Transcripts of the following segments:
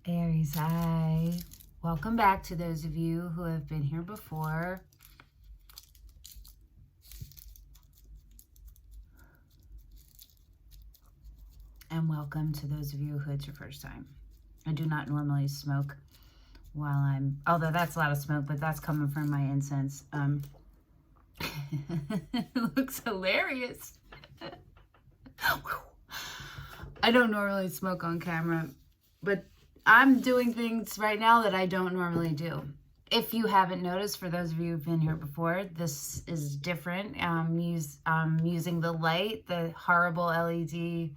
Aries, hi. Welcome back to those of you who have been here before. And welcome to those of you who it's your first time. I do not normally smoke while I'm, although that's a lot of smoke, but that's coming from my incense. It looks hilarious. I don't normally smoke on camera, but I'm doing things right now that I don't normally do. If you haven't noticed, for those of you who've been here before, this is different. I'm using the light, the horrible LED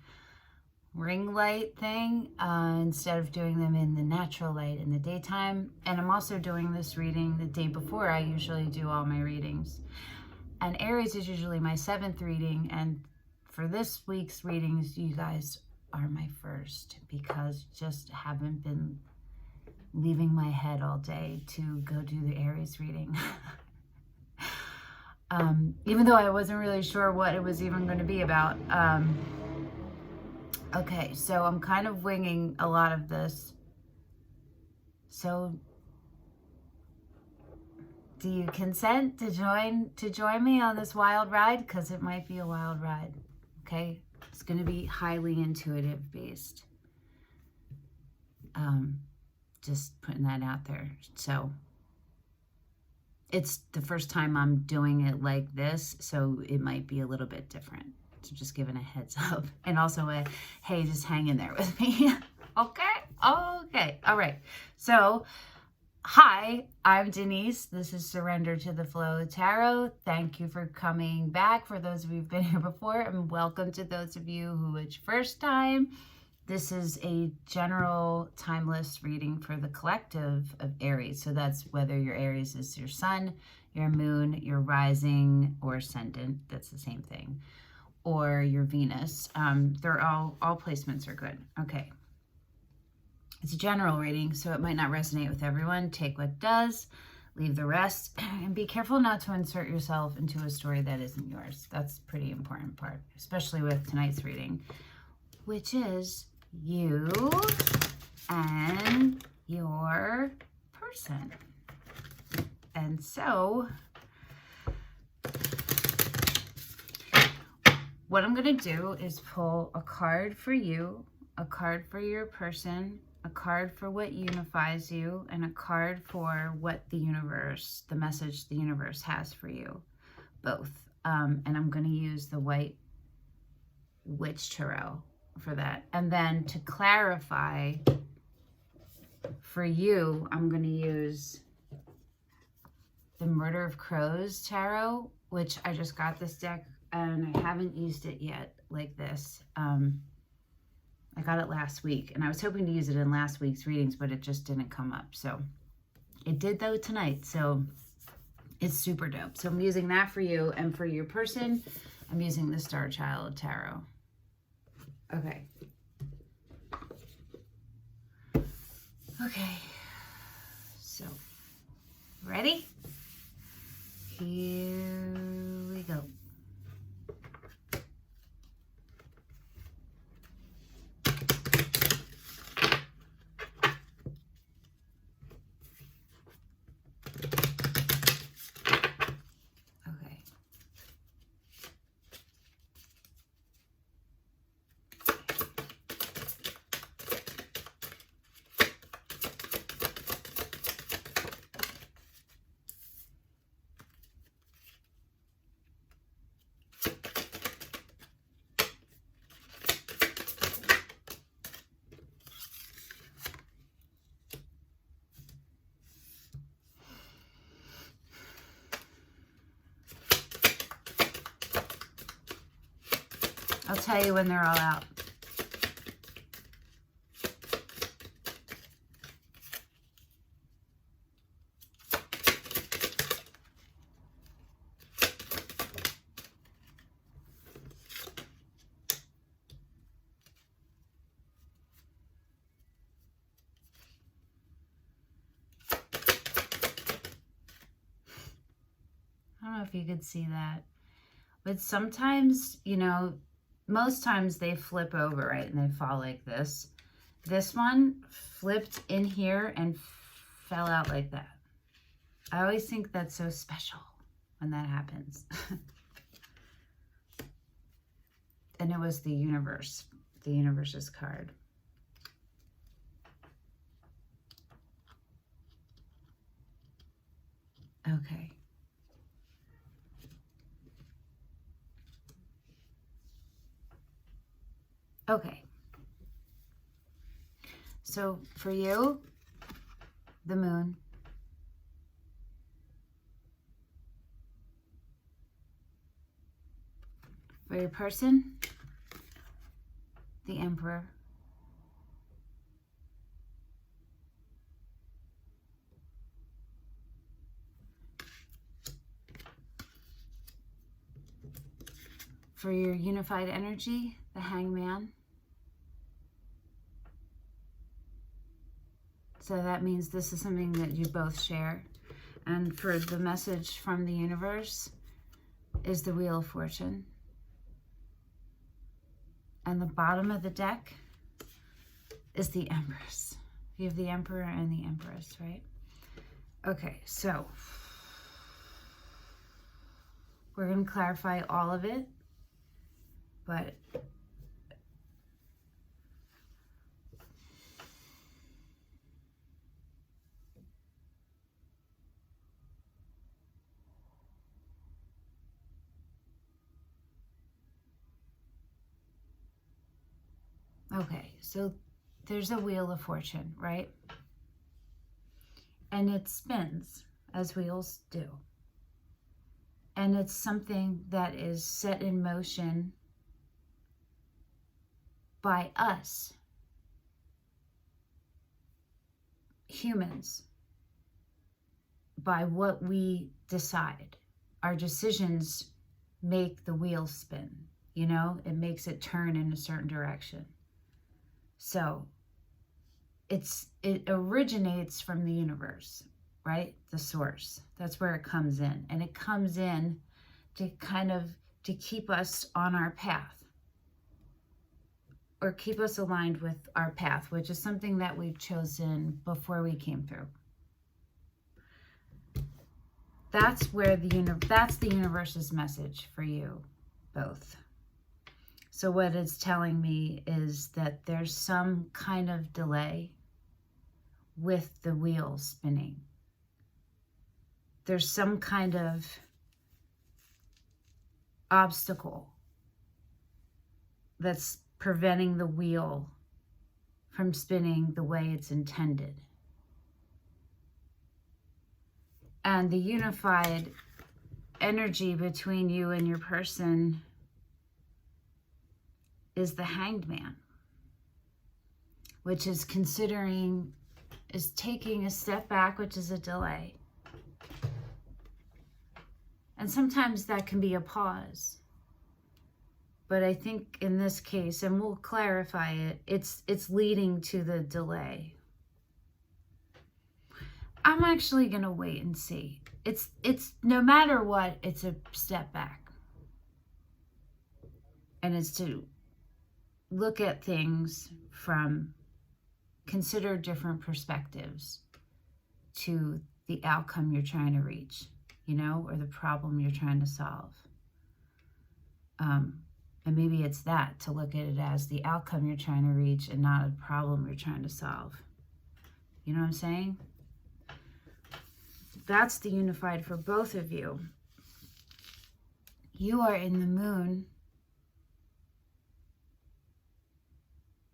ring light thing, instead of doing them in the natural light in the daytime. And I'm also doing this reading the day before I usually do all my readings. And Aries is usually my 7th reading, and for this week's readings, you guys are my first, because just haven't been leaving my head all day to go do the Aries reading. Even though I wasn't really sure what it was even going to be about. Okay, so I'm kind of winging a lot of this. So do you consent to join me on this wild ride? Because it might be a wild ride. Okay, it's going to be highly intuitive based. Just putting that out there. So it's the first time I'm doing it like this, so it might be a little bit different. So just giving a heads up. And also a, hey, just hang in there with me. Okay? Okay. All right. So, hi, I'm Denise. This is Surrender to the Flow Tarot. Thank you for coming back, for those of you who've been here before, and welcome to those of you who it's your first time. This is a general timeless reading for the collective of Aries. So that's whether your Aries is your sun, your moon, your rising, or ascendant. That's the same thing. Or your Venus. They're all placements are good. Okay. It's a general reading, so it might not resonate with everyone. Take what does, leave the rest, and be careful not to insert yourself into a story that isn't yours. That's a pretty important part, especially with tonight's reading, which is you and your person. And so what I'm going to do is pull a card for you, a card for your person, a card for what unifies you, and a card for what the universe, the message the universe has for you, both. And I'm going to use the White Witch Tarot for that. And then to clarify for you, I'm going to use the Murder of Crows Tarot, which I just got this deck and I haven't used it yet like this. I got it last week and I was hoping to use it in last week's readings, but it just didn't come up. So it did though tonight. So it's super dope. So I'm using that for you, and for your person, I'm using the Starchild Tarot. Okay. Okay. So, ready? Here we go. I'll tell you when they're all out. I don't know if you could see that, but sometimes, you know, most times they flip over, right? And they fall like this. This one flipped in here and fell out like that. I always think that's so special when that happens. And it was the universe's card. Okay. Okay. So for you, the moon. For your person, the Emperor. For your unified energy, the Hangman. So that means this is something that you both share. And for the message from the universe is the Wheel of Fortune. And the bottom of the deck is the Empress. You have the Emperor and the Empress, right? Okay, so we're going to clarify all of it, but okay, so there's a Wheel of Fortune, right? And it spins, as wheels do. And it's something that is set in motion by us, humans, by what we decide. Our decisions make the wheel spin, you know? It makes it turn in a certain direction. So it originates from the universe, right? The source. That's where it comes in. And it comes in to to keep us on our path, or keep us aligned with our path, which is something that we've chosen before we came through. That's where that's the universe's message for you both. So what it's telling me is that there's some kind of delay with the wheel spinning. There's some kind of obstacle that's preventing the wheel from spinning the way it's intended. And the unified energy between you and your person is the Hanged Man, which is taking a step back, which is a delay. And sometimes that can be a pause. But I think in this case, and we'll clarify it, it's leading to the delay. I'm actually going to wait and see. It's no matter what, it's a step back. And it's to look at things from, consider different perspectives to the outcome you're trying to reach, you know, or the problem you're trying to solve. And maybe it's that, to look at it as the outcome you're trying to reach and not a problem you're trying to solve. You know what I'm saying? That's the unified for both of you. You are in the moon,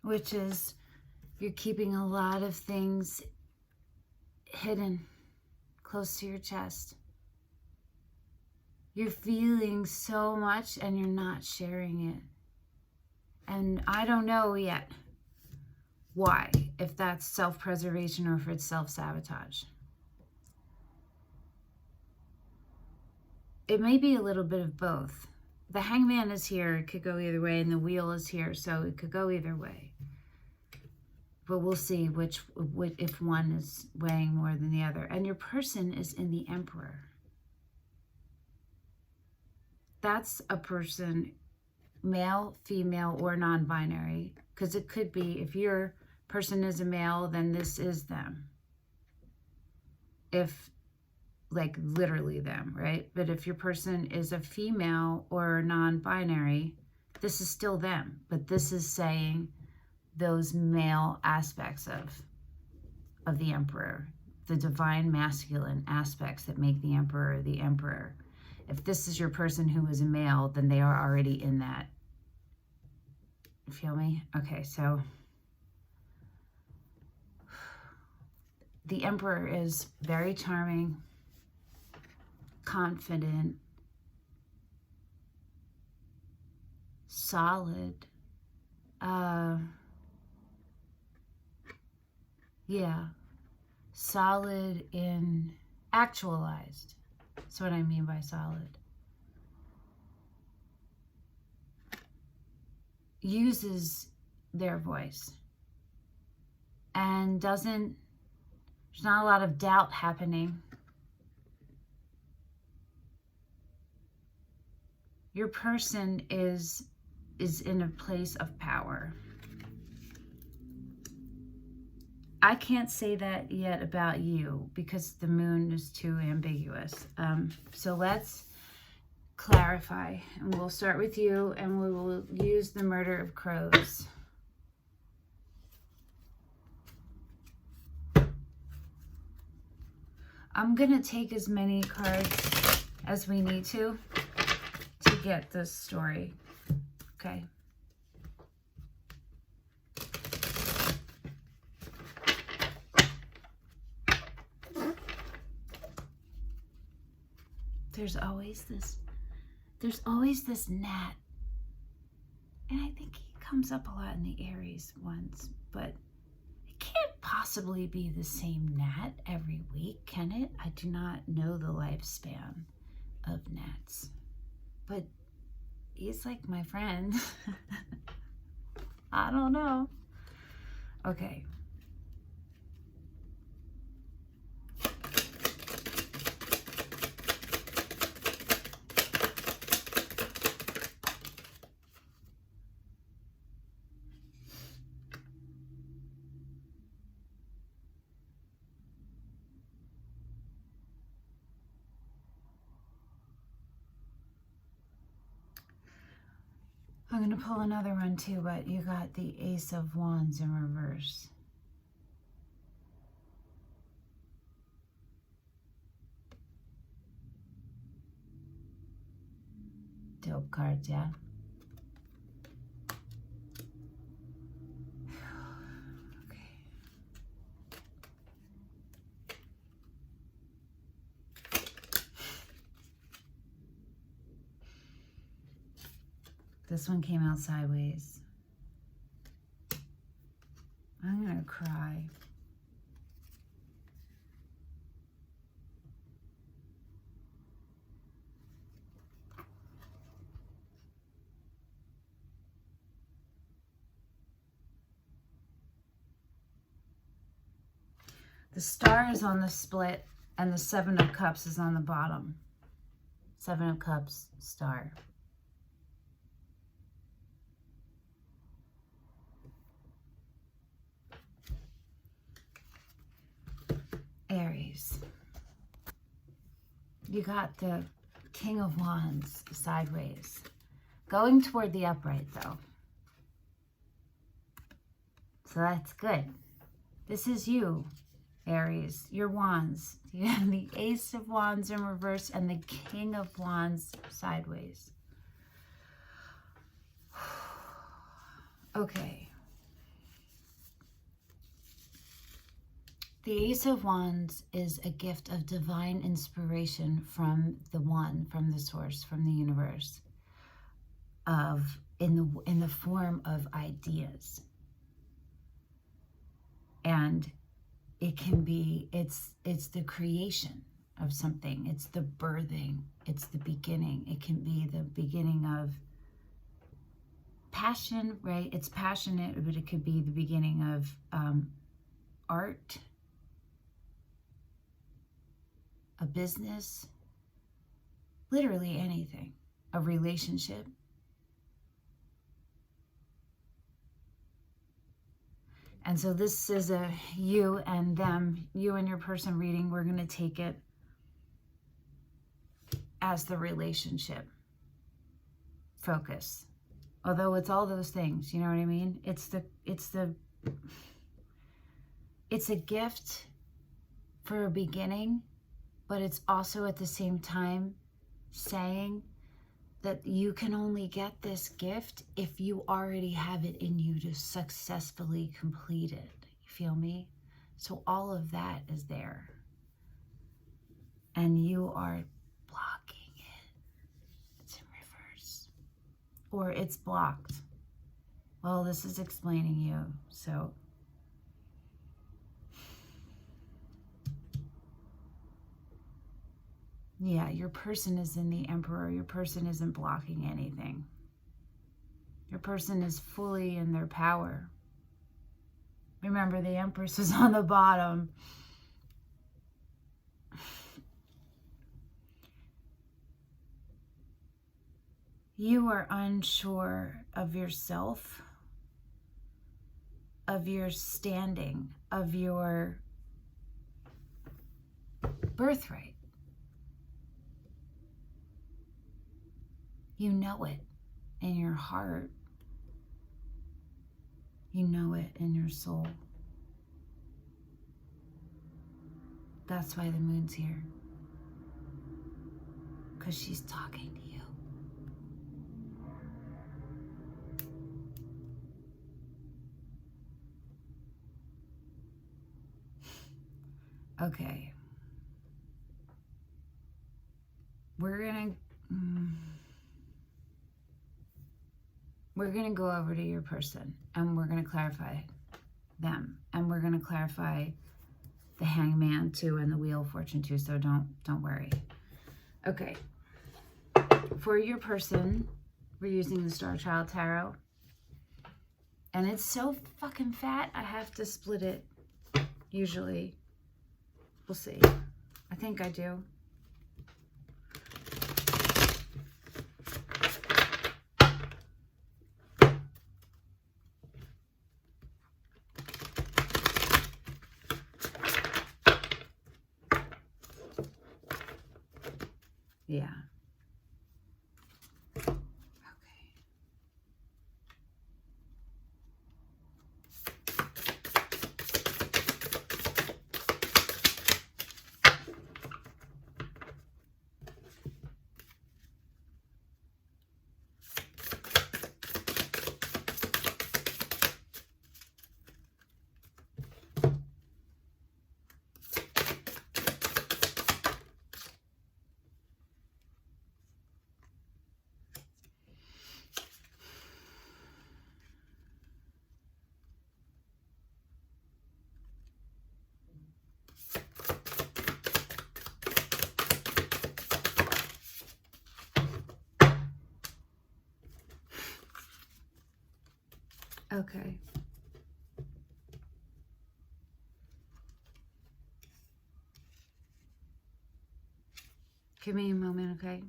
which is you're keeping a lot of things hidden close to your chest. You're feeling so much and you're not sharing it. And I don't know yet why, if that's self-preservation or if it's self-sabotage. It may be a little bit of both. The Hangman is here, it could go either way, and the wheel is here, so it could go either way. But we'll see if one is weighing more than the other. And your person is in the Emperor. That's a person, male, female, or non-binary, because it could be, if your person is a male, then this is them. If, like, literally them, right? But if your person is a female or non-binary, this is still them. But this is saying those male aspects of the emperor, the divine masculine aspects that make the emperor the emperor. If this is your person who is a male, then they are already in that. You feel me? Okay, so the emperor is very charming, confident, solid, yeah, solid in actualized. That's what I mean by solid. Uses their voice and doesn't, there's not a lot of doubt happening. Your person is in a place of power. I can't say that yet about you because the moon is too ambiguous. So let's clarify, and we'll start with you, and we will use the murder of crows. I'm gonna take as many cards as we need to get this story. Okay. There's always this gnat. And I think he comes up a lot in the Aries ones, but it can't possibly be the same gnat every week, can it? I do not know the lifespan of gnats, but he's like my friend. I don't know. Okay. I'm going to pull another one too, but you got the Ace of Wands in reverse. Dope cards, yeah? Okay. This one came out sideways. I'm gonna cry. The star is on the split, and the Seven of Cups is on the bottom. Seven of Cups, star. Aries. You got the King of Wands sideways. Going toward the upright, though. So that's good. This is you, Aries. Your wands. You have the Ace of Wands in reverse and the King of Wands sideways. Okay. The Ace of Wands is a gift of divine inspiration from the one, from the source, from the universe, in the form of ideas. And it can be, it's the creation of something. It's the birthing. It's the beginning. It can be the beginning of passion, right? It's passionate, but it could be the beginning of art, a business, literally anything, a relationship. And so this is a you and them, you and your person reading. We're going to take it as the relationship focus. Although it's all those things, you know what I mean? It's a gift for a beginning, but it's also at the same time saying that you can only get this gift if you already have it in you to successfully complete it. You feel me? So all of that is there. And you are blocking it. It's in reverse. Or it's blocked. Well, this is explaining you, so. Yeah, your person is in the Emperor. Your person isn't blocking anything. Your person is fully in their power. Remember, the Empress is on the bottom. You are unsure of yourself, of your standing, of your birthright. You know it in your heart. You know it in your soul. That's why the moon's here. Because she's talking to you. Okay. We're gonna go over to your person and we're gonna clarify them, and we're gonna clarify the Hangman too and the Wheel of Fortune too, so don't worry. Okay. For your person, we're using the Starchild Tarot. And it's so fucking fat, I have to split it usually. We'll see. I think I do. Yeah. Okay. Give me a moment, okay?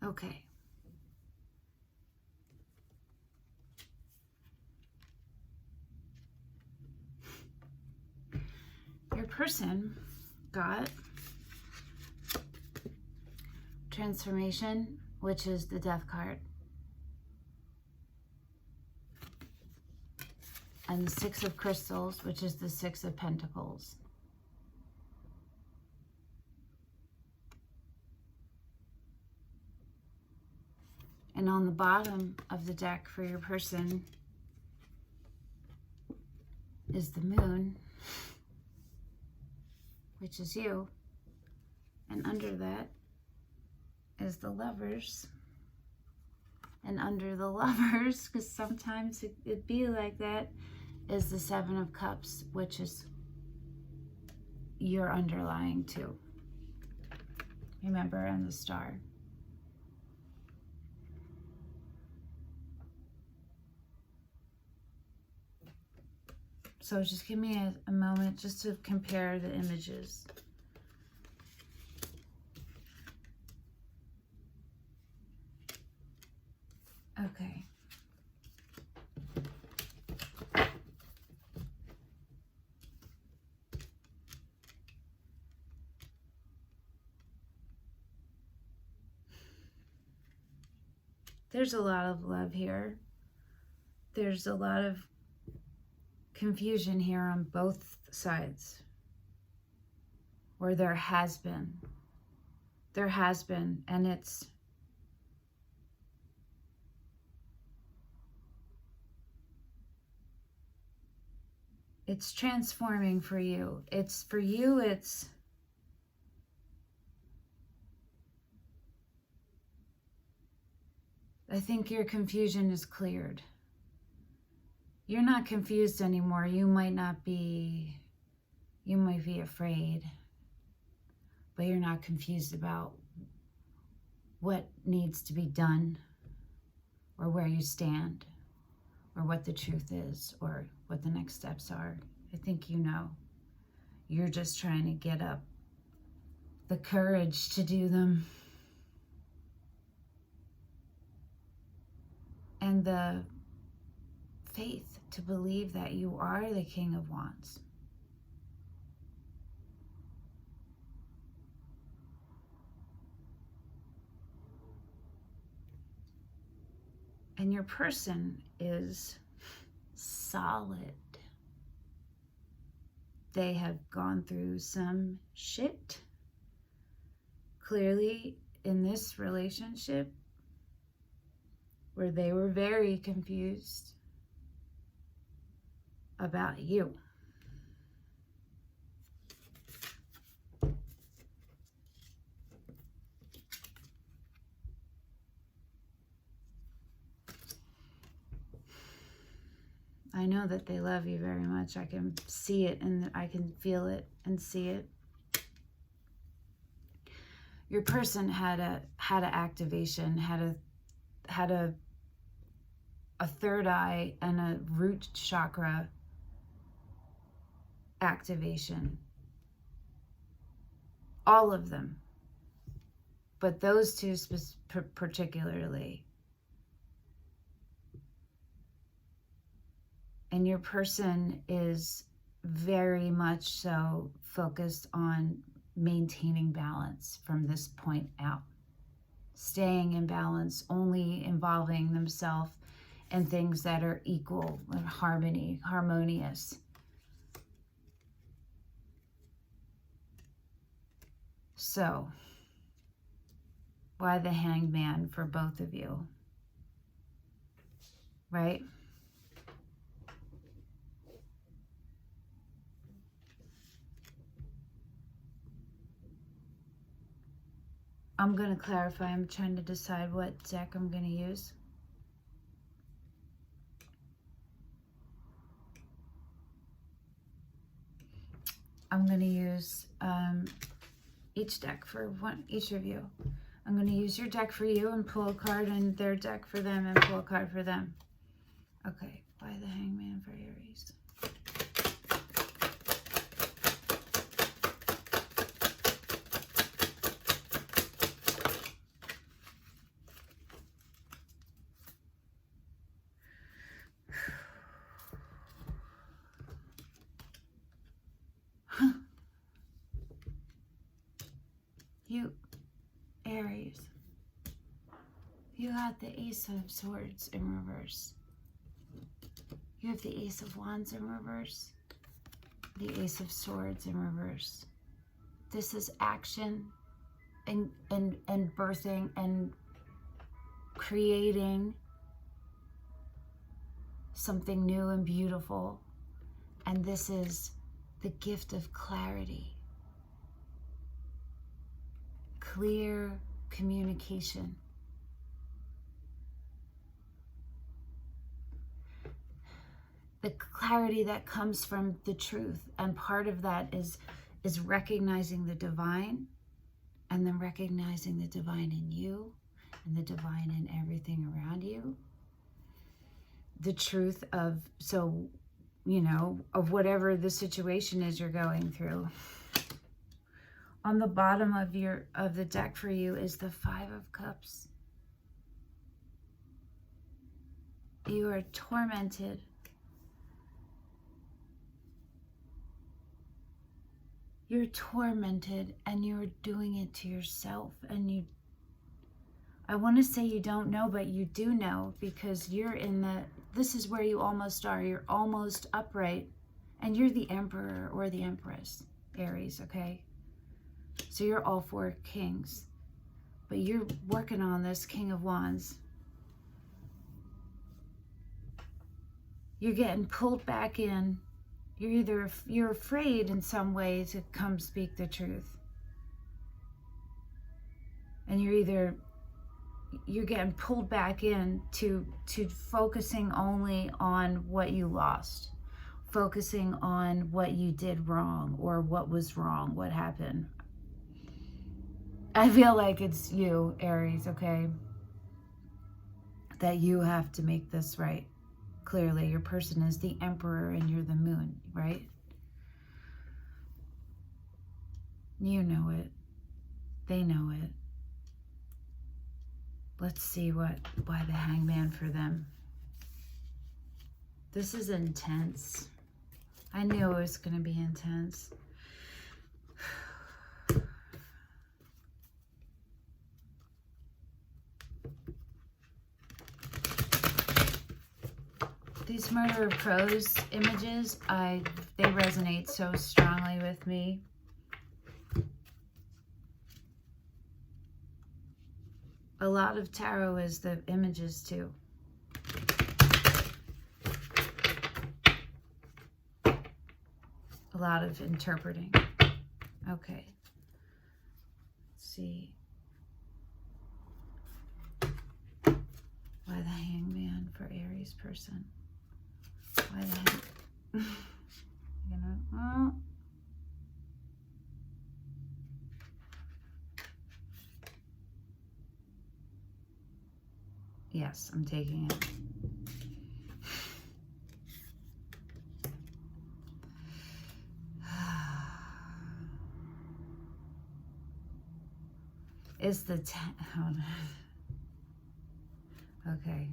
Okay. Your person got Transformation, which is the Death card, and the Six of Crystals, which is the Six of Pentacles. And on the bottom of the deck for your person is the Moon, which is you. And under that is the Lovers. And under the Lovers, because sometimes it'd be like that, is the Seven of Cups, which is your underlying too. Remember, and the star. So just give me a moment just to compare the images. Okay. There's a lot of love here. There's a lot of confusion here on both sides. Or there has been. There has been, and it's transforming for you. It's for you, I think your confusion is cleared. You're not confused anymore. You might be afraid, but you're not confused about what needs to be done or where you stand or what the truth is or what the next steps are. I think you know. You're just trying to get up the courage to do them. And the faith to believe that you are the King of Wands. And your person is solid. They have gone through some shit. Clearly, in this relationship, where they were very confused about you. I know that they love you very much. I can see it and I can feel it and see it. Your person had a activation, had a third eye and a root chakra activation. All of them. But those two particularly. And your person is very much so focused on maintaining balance from this point out. Staying in balance, only involving themselves in things that are equal, harmonious. So, why the Hanged Man for both of you? Right? I'm going to clarify. I'm trying to decide what deck I'm going to use. I'm going to use each deck for each of you. I'm going to use your deck for you and pull a card, and their deck for them and pull a card for them. Okay, why the Hanged Man for Aries? You, Aries, you got the Ace of Swords in reverse. You have the Ace of Wands in reverse, the Ace of Swords in reverse. This is action and birthing and creating something new and beautiful. And this is the gift of clarity. Clear communication. The clarity that comes from the truth, and part of that is recognizing the divine And then recognizing the divine in you and the divine in everything around you. The truth of, so, you know, of whatever the situation is you're going through. On the bottom of the deck for you is the Five of Cups. You are tormented. You're tormented and you're doing it to yourself. And I want to say you don't know, but you do know, because you're in this is where you almost are. You're almost upright and you're the Emperor or the Empress, Aries, okay? So you're all four kings, but you're working on this King of Wands. You're getting pulled back in. You're afraid in some way to come speak the truth. And you're getting pulled back in to focusing only on what you lost. Focusing on what you did wrong or what was wrong, what happened. I feel like it's you, Aries, okay? That you have to make this right. Clearly, your person is the Emperor and you're the Moon, right? You know it. They know it. Let's see why the Hangman for them. This is intense. I knew it was going to be intense. These Murder of Crows images, they resonate so strongly with me. A lot of tarot is the images too. A lot of interpreting. Okay. Let's see. Why the Hangman for Aries person? Why the heck? You know, yes, I'm taking it. It's the hold on. Okay.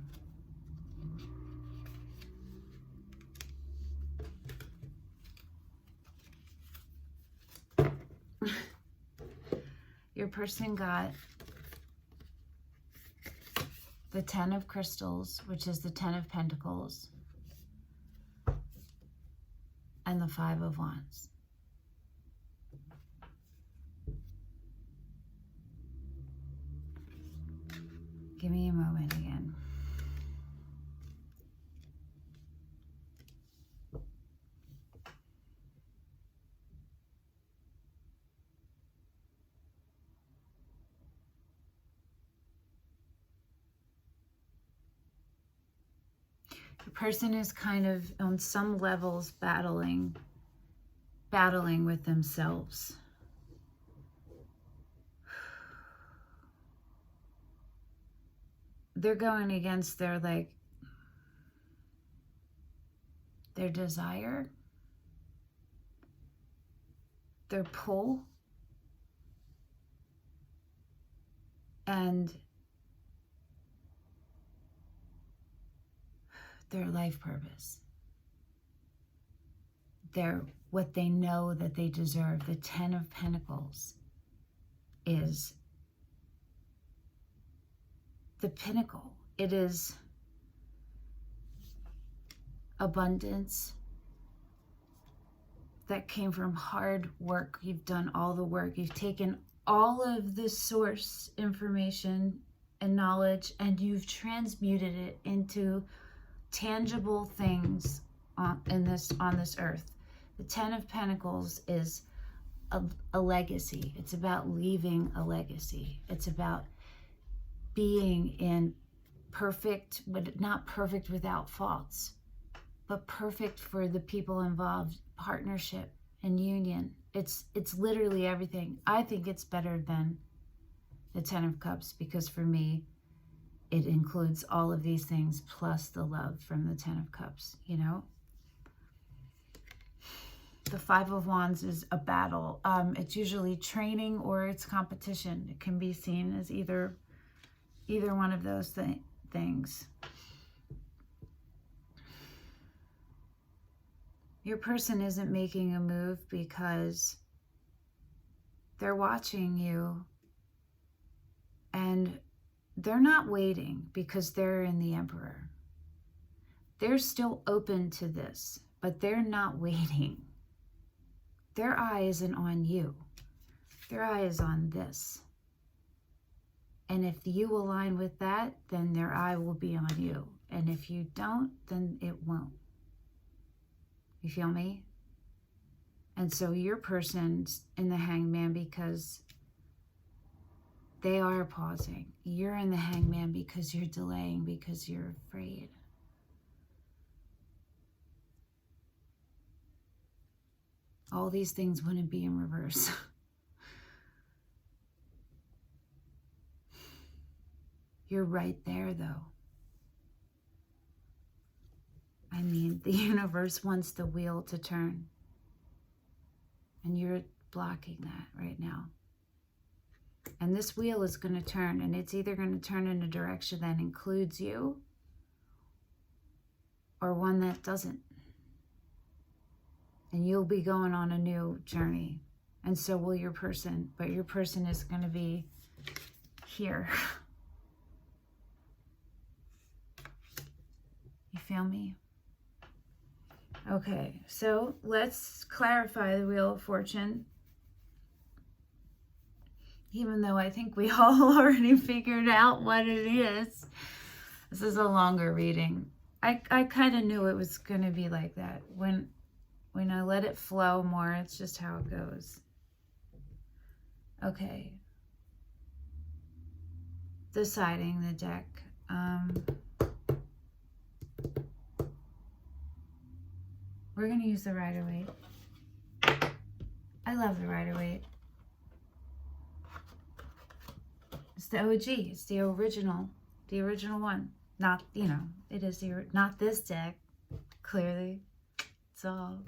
Your person got the 10 of Crystals, which is the 10 of Pentacles, and the 5 of Wands. Give me a moment again. The person is kind of on some levels battling with themselves. They're going against their desire, their pull, and their life purpose. They're what they know that they deserve. The 10 of Pentacles is the pinnacle. It is abundance that came from hard work. You've done all the work. You've taken all of the source information and knowledge and you've transmuted it into tangible things on this earth. The 10 of Pentacles is a legacy. It's about leaving a legacy. It's about being in perfect, but not perfect without faults, but perfect for the people involved, partnership and union. It's literally everything. I think it's better than the Ten of Cups, because for me, it includes all of these things plus the love from the Ten of Cups, you know? The Five of Wands is a battle. It's usually training or it's competition. It can be seen as either one of those things. Your person isn't making a move because they're watching you, and they're not waiting because they're in the Emperor. They're still open to this, but they're not waiting. Their eye isn't on you. Their eye is on this. And if you align with that, then their eye will be on you. And if you don't, then it won't. You feel me? And so your person's in the Hangman because they are pausing. You're in the Hangman because you're delaying, because you're afraid. All these things wouldn't be in reverse. You're right there, though. I mean, the universe wants the wheel to turn. And you're blocking that right now. And this wheel is going to turn, and it's either going to turn in a direction that includes you or one that doesn't. And you'll be going on a new journey. And so will your person. But your person is going to be here. You feel me? Okay, so let's clarify the Wheel of Fortune. Even though I think we all already figured out what it is. This is a longer reading. I kind of knew it was going to be like that. When I let it flow more, it's just how it goes. Okay. Deciding the deck. We're going to use the Rider-Waite. I love the Rider-Waite. It's the OG. It's the original one. Not, you know, it is not this deck. Clearly. It's all.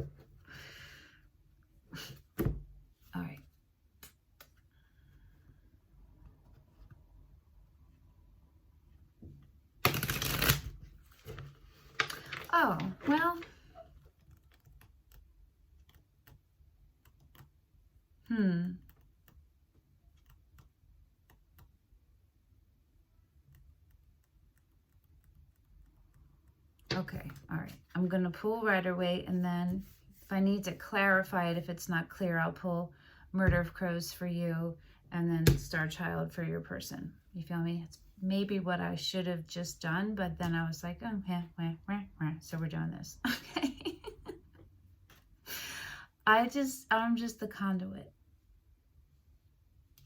All right. Oh, well. Okay, all right. I'm going to pull Rider-Waite, and then if I need to clarify it, if it's not clear, I'll pull Murder of Crows for you, and then Starchild for your person. You feel me? It's maybe what I should have just done, but then I was like, oh, yeah, so we're doing this. Okay. I'm just the conduit.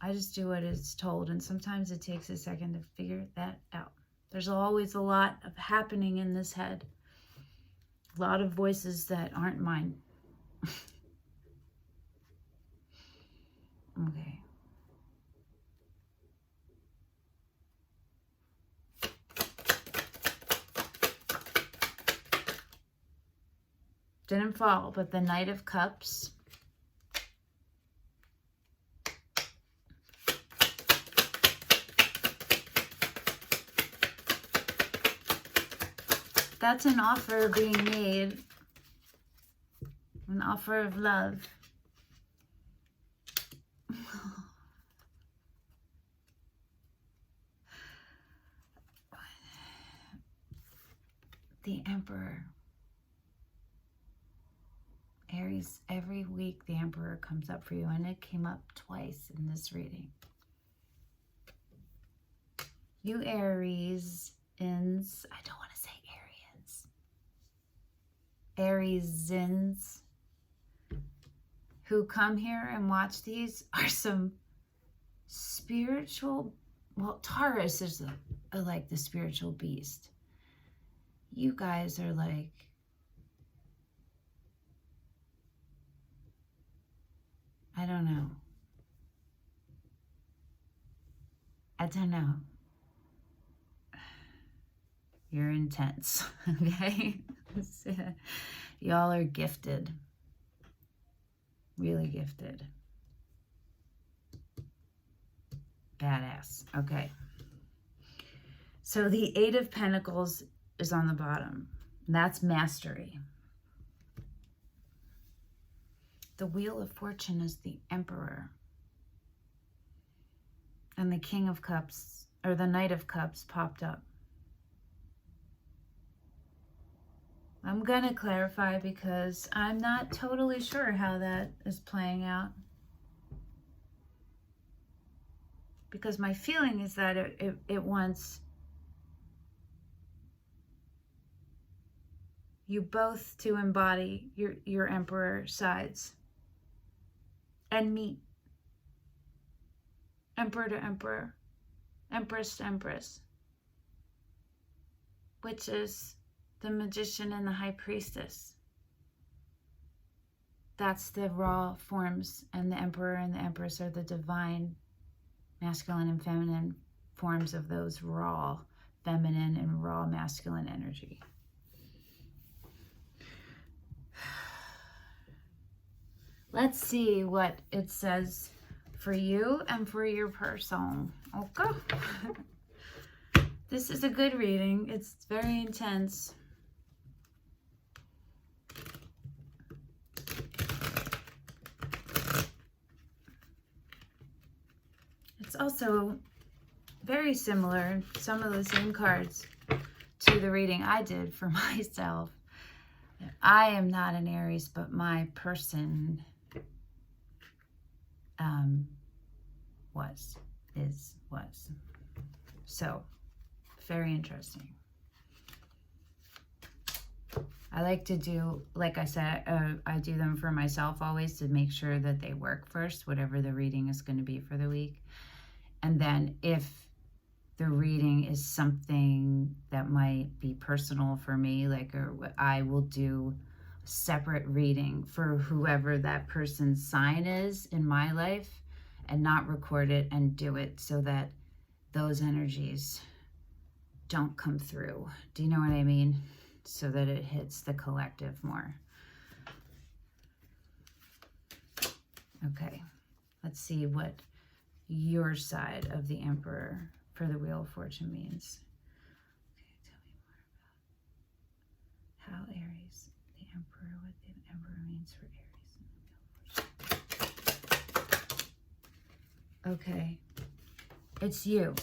I just do what it's told, and sometimes it takes a second to figure that out. There's always a lot of happening in this head. A lot of voices that aren't mine. Okay. Didn't fall, but the Knight of Cups. That's an offer being made. An offer of love. The Emperor. Aries, every week the Emperor comes up for you, and it came up twice in this reading. You Aries, I don't want to say Arians who come here and watch these are some spiritual, well, Taurus is like the spiritual beast. You guys are like, I don't know. I don't know. You're intense, okay? Y'all are gifted. Really gifted. Badass. Okay. So the Eight of Pentacles is on the bottom. That's mastery. The Wheel of Fortune is the Emperor. And the King of Cups, or the Knight of Cups, popped up. I'm going to clarify because I'm not totally sure how that is playing out. Because my feeling is that it wants you both to embody your Emperor sides and meet. Emperor to Emperor, Empress to Empress, which is the Magician and the High Priestess. That's the raw forms, and the Emperor and the Empress are the divine masculine and feminine forms of those raw feminine and raw masculine energy. Let's see what it says for you and for your person. Okay. This is a good reading. It's very intense. It's also very similar, some of the same cards, to the reading I did for myself. I am not an Aries, but my person was. So, very interesting. I like to do, like I said, I do them for myself always to make sure that they work first, whatever the reading is going to be for the week. And then if the reading is something that might be personal for me, like I will do a separate reading for whoever that person's sign is in my life and not record it and do it so that those energies don't come through. Do you know what I mean? So that it hits the collective more. Okay, let's see what your side of the Emperor for the Wheel of Fortune means. Okay, tell me more about how Aries, the Emperor, what the Emperor means for Aries. Okay, it's you.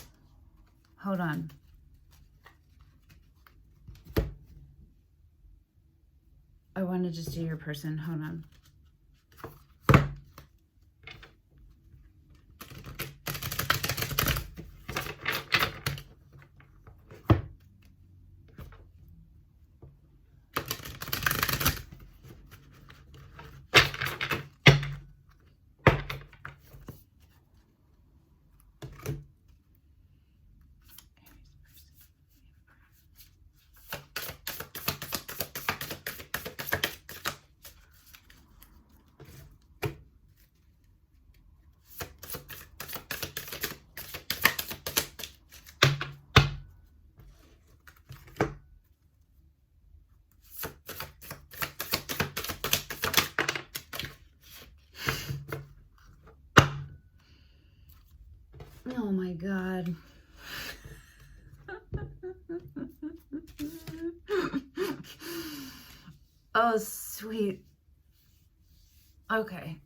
Hold on. I want to just do your person. Hold on. Oh my God. Oh, sweet. Okay.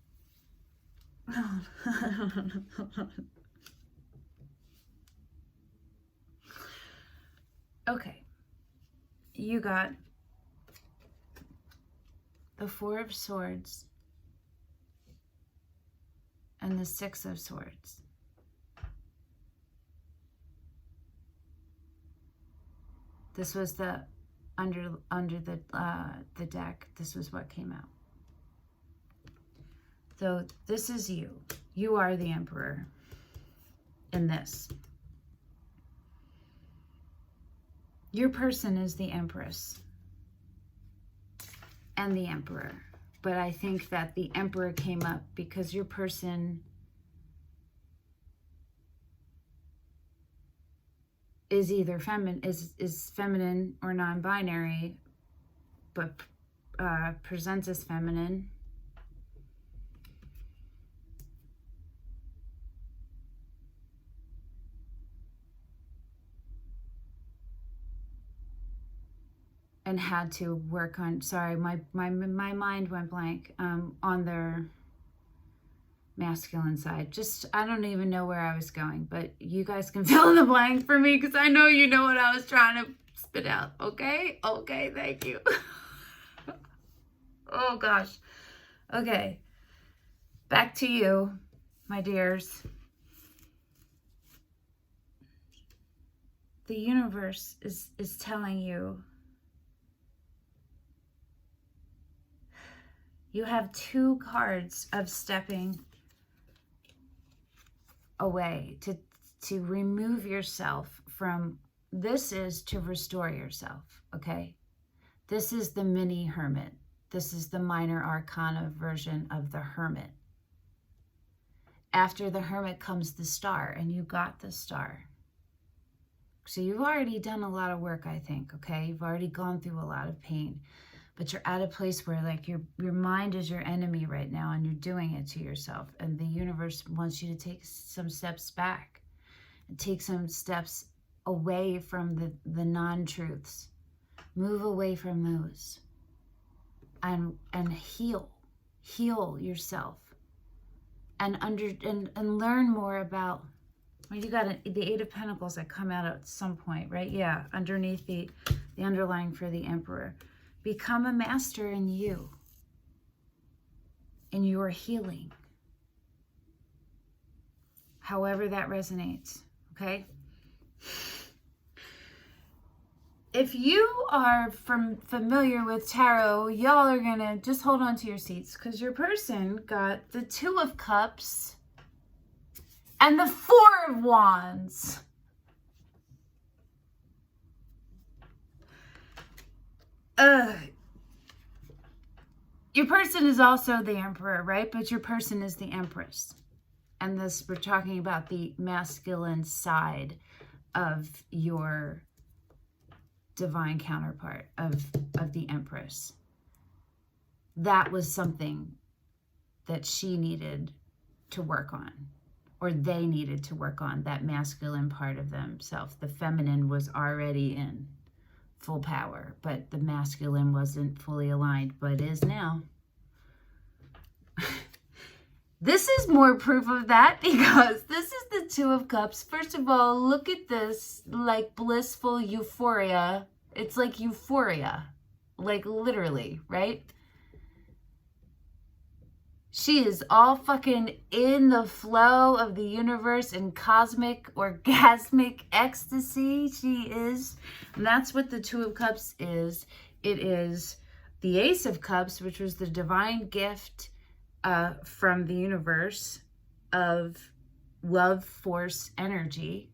Okay. You got the Four of Swords and the Six of Swords. This was the under the deck. This was what came out. So this is you. You are the Emperor in this. Your person is the Empress and the Emperor. But I think that the Emperor came up because your person is either is feminine or non-binary, but presents as feminine. And had to work on, sorry, my mind went blank, on their masculine side. Just, I don't even know where I was going, but you guys can fill in the blank for me, because I know you know what I was trying to spit out. Okay? Okay, thank you. Oh gosh. Okay. Back to you, my dears. The universe is telling you you have 2 cards of stepping away, to remove yourself from. This is to restore yourself, okay? This is the mini hermit. This is the minor arcana version of the hermit. After the hermit comes the star, and you got the star. So you've already done a lot of work, I think, okay? You've already gone through a lot of pain. But you're at a place where, like, your mind is your enemy right now, and you're doing it to yourself. And the universe wants you to take some steps back and take some steps away from the non-truths. Move away from those and heal yourself and learn more about. Well, you got the 8 of Pentacles that come out at some point, right? Yeah, underneath the underlying for the Emperor. Become a master in you, in your healing, however that resonates, okay? If you are familiar with tarot, y'all are gonna just hold on to your seats, because your person got the 2 of Cups and the 4 of Wands. Your person is also the Emperor, right? But your person is the Empress. And this, we're talking about the masculine side of your divine counterpart, of the Empress. That was something that she needed to work on, or they needed to work on, that masculine part of themselves. The feminine was already in full power, but the masculine wasn't fully aligned, but is now. This is more proof of that, because this is the 2 of Cups. First of all, look at this, like, blissful euphoria. It's like euphoria, like, literally, right? She is all fucking in the flow of the universe in cosmic, orgasmic ecstasy. She is. And that's what the 2 of Cups is. It is the Ace of Cups, which was the divine gift from the universe of love, force, energy.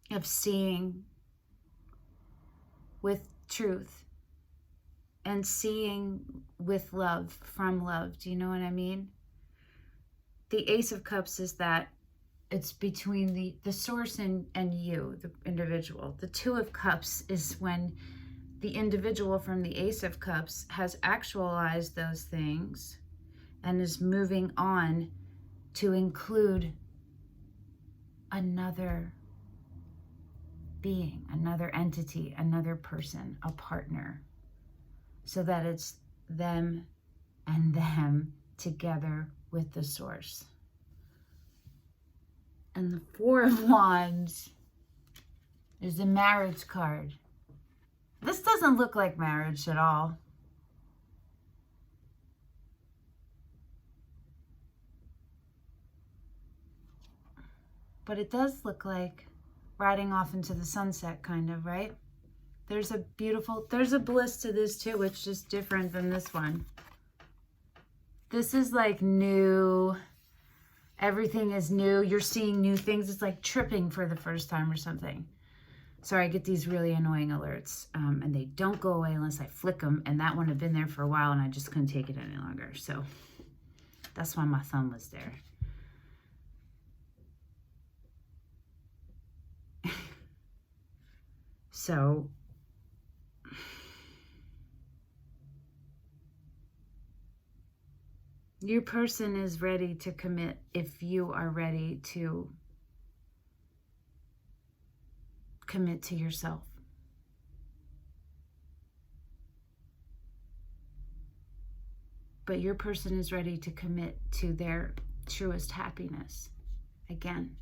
Of seeing with truth and seeing with love, from love. Do you know what I mean? The Ace of Cups is that it's between the source and you, the individual. The 2 of Cups is when the individual from the Ace of Cups has actualized those things and is moving on to include another being, another entity, another person, a partner, so that it's them and them together with the source. And the 4 of Wands is the marriage card. This doesn't look like marriage at all. But it does look like riding off into the sunset, kind of, right? There's a bliss to this too, which is different than this one. This is like new. Everything is new. You're seeing new things. It's like tripping for the first time or something. Sorry, I get these really annoying alerts, and they don't go away unless I flick them. And that one had been there for a while, and I just couldn't take it any longer. So That's why my thumb was there. So, your person is ready to commit if you are ready to commit to yourself. But your person is ready to commit to their truest happiness. Again,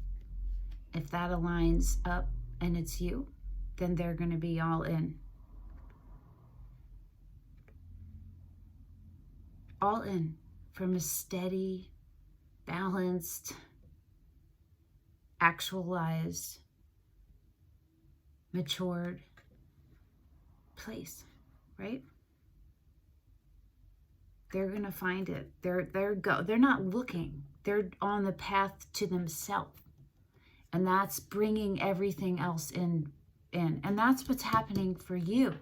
if that aligns up and it's you, then they're going to be all in. All in from a steady, balanced, actualized, matured place, right? They're going to find it. They're not looking. They're on the path to themselves. And that's bringing everything else in. And that's what's happening for you.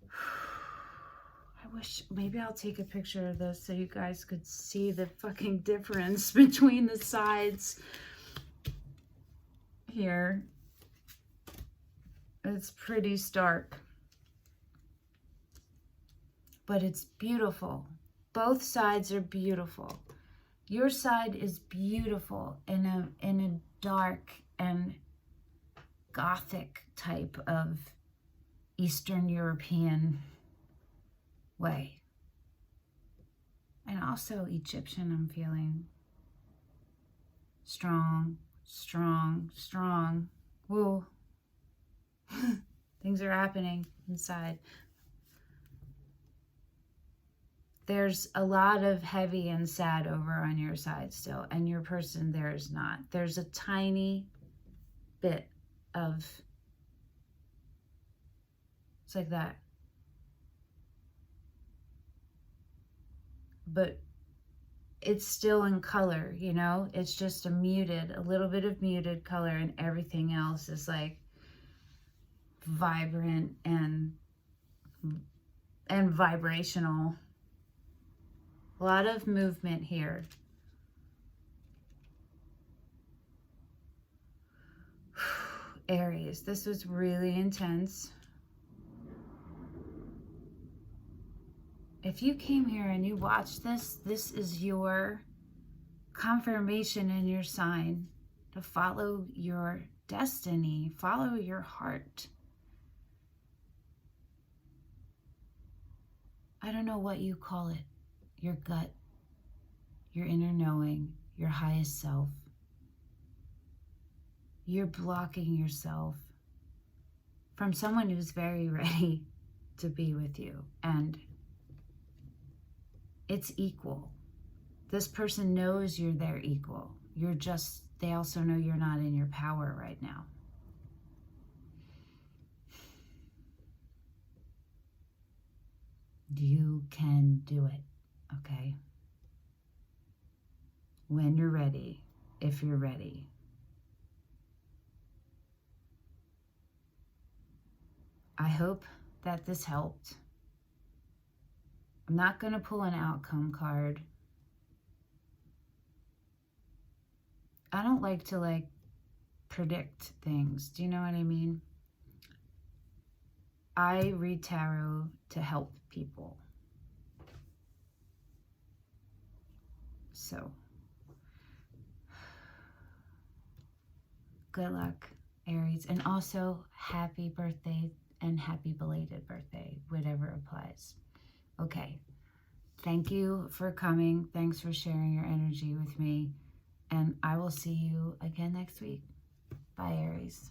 I wish, maybe I'll take a picture of this so you guys could see the fucking difference between the sides here. It's pretty stark. But it's beautiful. Both sides are beautiful. Your side is beautiful in a dark and Gothic type of Eastern European way. And also Egyptian, I'm feeling. Strong, strong, strong. Whoa. Things are happening inside. There's a lot of heavy and sad over on your side still, and your person there is not. There's a tiny bit of, it's like that. But it's still in color, you know? It's just a little bit of muted color, and everything else is like vibrant and vibrational. A lot of movement here. Aries, this was really intense. If you came here and you watched this, this is your confirmation in your sign to follow your destiny, follow your heart. I don't know what you call it. Your gut, your inner knowing, your highest self. You're blocking yourself from someone who's very ready to be with you. And it's equal. This person knows you're their equal. They also know you're not in your power right now. You can do it. Okay? When you're ready, if you're ready. I hope that this helped. I'm not going to pull an outcome card. I don't like to predict things. Do you know what I mean? I read tarot to help people. So, good luck, Aries. And also, happy birthday and happy belated birthday, whatever applies. Okay. Thank you for coming. Thanks for sharing your energy with me. And I will see you again next week. Bye, Aries.